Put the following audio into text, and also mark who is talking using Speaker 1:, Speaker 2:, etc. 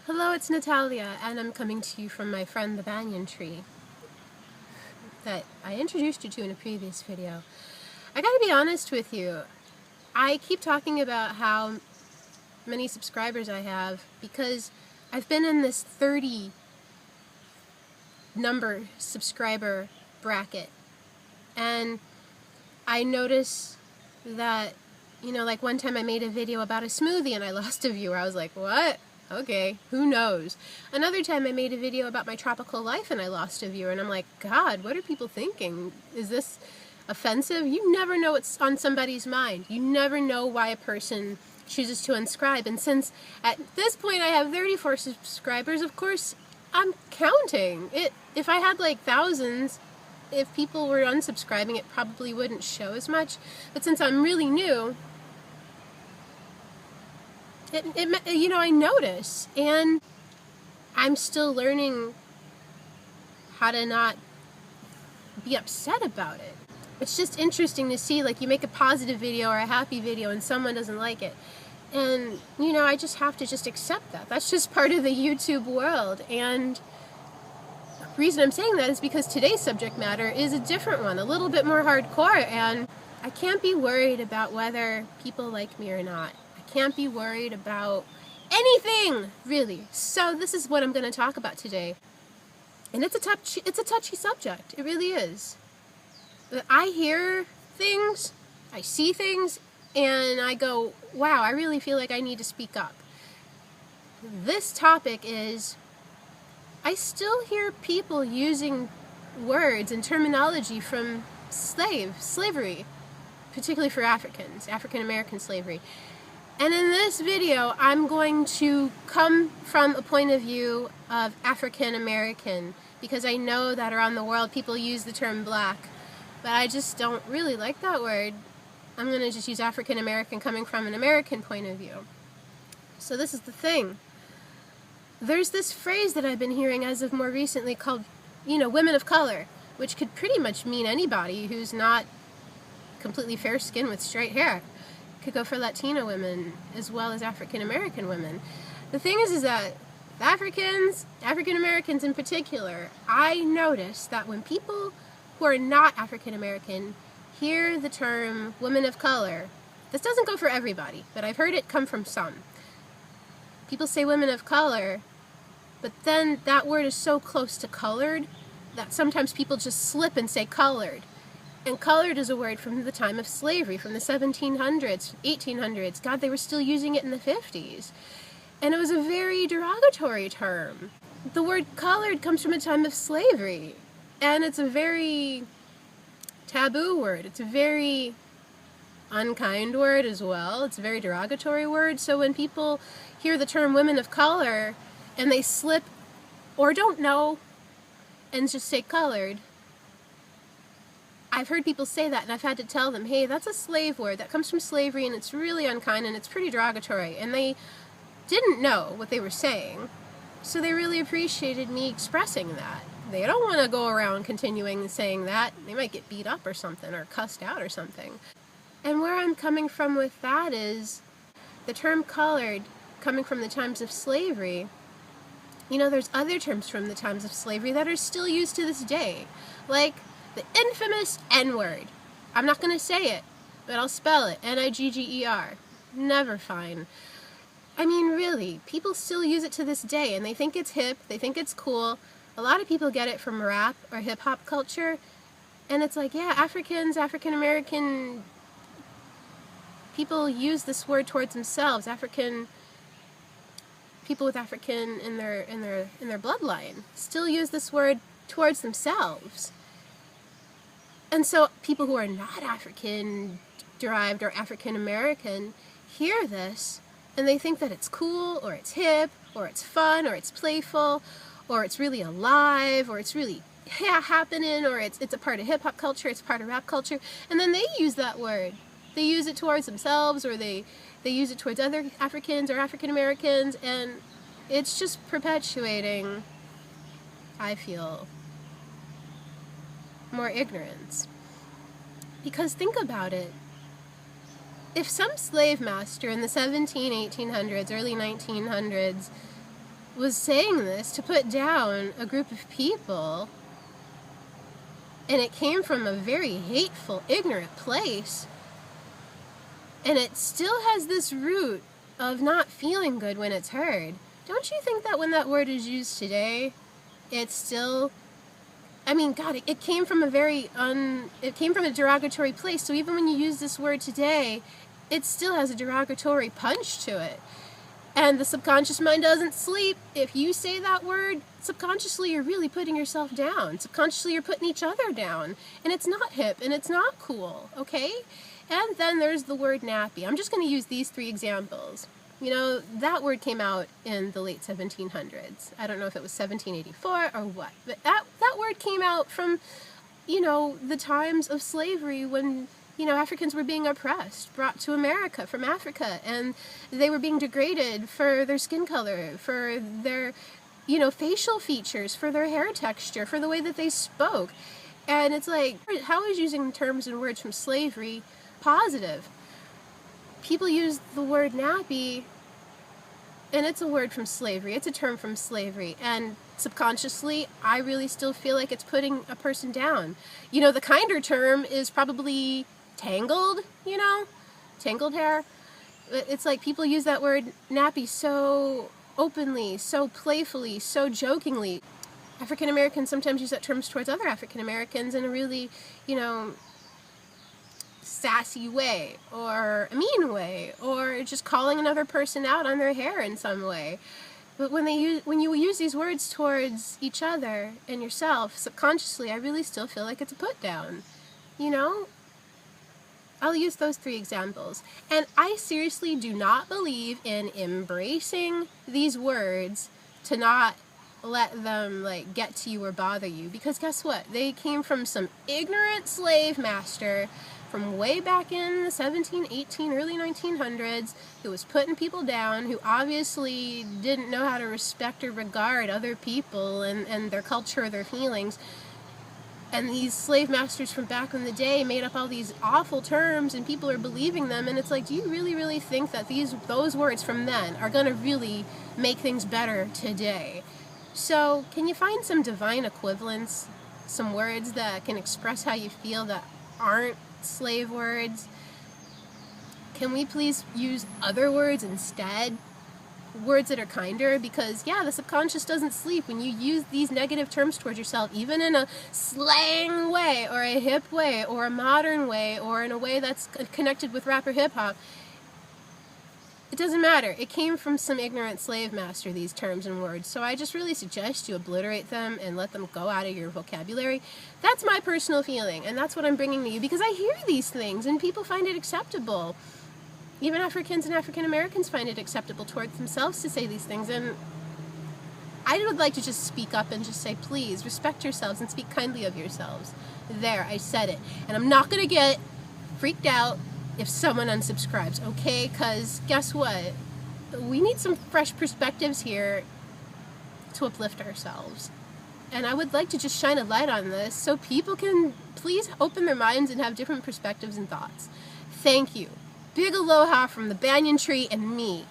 Speaker 1: Hello, it's Natalia, and I'm coming to you from my friend the banyan tree that I introduced you to in a previous video. I gotta be honest with you, I keep talking about how many subscribers I have because I've been in this 30 number subscriber bracket, and I notice that, like one time I made a video about a smoothie and I lost a viewer. I was like, what? Okay, who knows? Another time I made a video about my tropical life and I lost a viewer, and I'm like, God, what are people thinking? Is this offensive? You never know what's on somebody's mind. You never know why a person chooses to unsubscribe. And since at this point I have 34 subscribers, of course I'm counting. If I had like thousands, if people were unsubscribing, it probably wouldn't show as much. But since I'm really new, I notice, and I'm still learning how to not be upset about it. It's just interesting to see, like, you make a positive video or a happy video and someone doesn't like it. And, I just have to just accept that. That's just part of the YouTube world. And the reason I'm saying that is because today's subject matter is a different one, a little bit more hardcore, and I can't be worried about whether people like me or not. Can't be worried about anything, really. So this is what I'm going to talk about today. And it's a touchy subject. It really is. I hear things, I see things, and I go, wow, I really feel like I need to speak up. This topic is, I still hear people using words and terminology from slavery, particularly for African American slavery. And in this video, I'm going to come from a point of view of African American, because I know that around the world people use the term black, but I just don't really like that word. I'm going to just use African American coming from an American point of view. So this is the thing. There's this phrase that I've been hearing as of more recently called, women of color, which could pretty much mean anybody who's not completely fair skinned with straight hair. Could go for Latina women as well as African American women. The thing is that African Americans in particular, I notice that when people who are not African American hear the term women of color, this doesn't go for everybody, but I've heard it come from some. People say women of color, but then that word is so close to colored that sometimes people just slip and say colored. And colored is a word from the time of slavery, from the 1700s, 1800s. God, they were still using it in the 50s. And it was a very derogatory term. The word colored comes from a time of slavery. And it's a very taboo word. It's a very unkind word as well. It's a very derogatory word. So when people hear the term women of color and they slip or don't know and just say colored, I've heard people say that, and I've had to tell them, hey, that's a slave word. That comes from slavery, and it's really unkind, and it's pretty derogatory. And they didn't know what they were saying, so they really appreciated me expressing that. They don't want to go around continuing saying that. They might get beat up or something, or cussed out or something. And where I'm coming from with that is the term colored coming from the times of slavery. There's other terms from the times of slavery that are still used to this day, like the infamous N-word. I'm not going to say it, but I'll spell it. Nigger. Never fine. I mean, really, people still use it to this day, and they think it's hip, they think it's cool. A lot of people get it from rap or hip-hop culture, and it's like, yeah, African American people use this word towards themselves. People with African in their bloodline still use this word towards themselves. And so people who are not African-derived or African-American hear this, and they think that it's cool, or it's hip, or it's fun, or it's playful, or it's really alive, or it's really happening, or it's a part of hip-hop culture, it's part of rap culture, and then they use that word. They use it towards themselves, or they use it towards other Africans or African-Americans, and it's just perpetuating, I feel, more ignorance. Because think about it. If some slave master in the 1800s, early 1900s was saying this to put down a group of people, and it came from a very hateful, ignorant place, and it still has this root of not feeling good when it's heard. Don't you think that when that word is used today, it's still, I mean, God, it came from a it came from a derogatory place, so even when you use this word today, it still has a derogatory punch to it. And the subconscious mind doesn't sleep. If you say that word, subconsciously you're really putting yourself down. Subconsciously you're putting each other down. And it's not hip and it's not cool, okay? And then there's the word nappy. I'm just going to use these 3 examples. You know, that word came out in the late 1700s. I don't know if it was 1784 or what. But that word came out from, you know, the times of slavery when, you know, Africans were being oppressed, brought to America from Africa, and they were being degraded for their skin color, for their, you know, facial features, for their hair texture, for the way that they spoke. And it's like, how is using terms and words from slavery positive? People use the word nappy, and it's a word from slavery. It's a term from slavery. And subconsciously, I really still feel like it's putting a person down. You know, the kinder term is probably tangled, you know? Tangled hair. It's like people use that word nappy so openly, so playfully, so jokingly. African Americans sometimes use that term towards other African Americans in a really, you know, sassy way, or a mean way, or just calling another person out on their hair in some way. But when you use these words towards each other and yourself, subconsciously, I really still feel like it's a put down. You know? I'll use those 3 examples. And I seriously do not believe in embracing these words to not let them, like, get to you or bother you. Because guess what? They came from some ignorant slave master from way back in the 17, 18, early 1900s, who was putting people down, who obviously didn't know how to respect or regard other people and their culture or their feelings. And these slave masters from back in the day made up all these awful terms, and people are believing them, and it's like, do you really, really think that those words from then are going to really make things better today? So, can you find some divine equivalents, some words that can express how you feel that aren't slave words? Can we please use other words instead? Words that are kinder? Because, yeah, the subconscious doesn't sleep when you use these negative terms towards yourself, even in a slang way, or a hip way, or a modern way, or in a way that's connected with rap or hip-hop. It doesn't matter. It came from some ignorant slave master, these terms and words. So I just really suggest you obliterate them and let them go out of your vocabulary. That's my personal feeling, and that's what I'm bringing to you, because I hear these things and people find it acceptable. Even Africans and African Americans find it acceptable towards themselves to say these things, and I would like to just speak up and just say, please, respect yourselves and speak kindly of yourselves. There, I said it. And I'm not going to get freaked out if someone unsubscribes, okay? Because guess what? We need some fresh perspectives here to uplift ourselves. And I would like to just shine a light on this so people can please open their minds and have different perspectives and thoughts. Thank you. Big aloha from the banyan tree and me.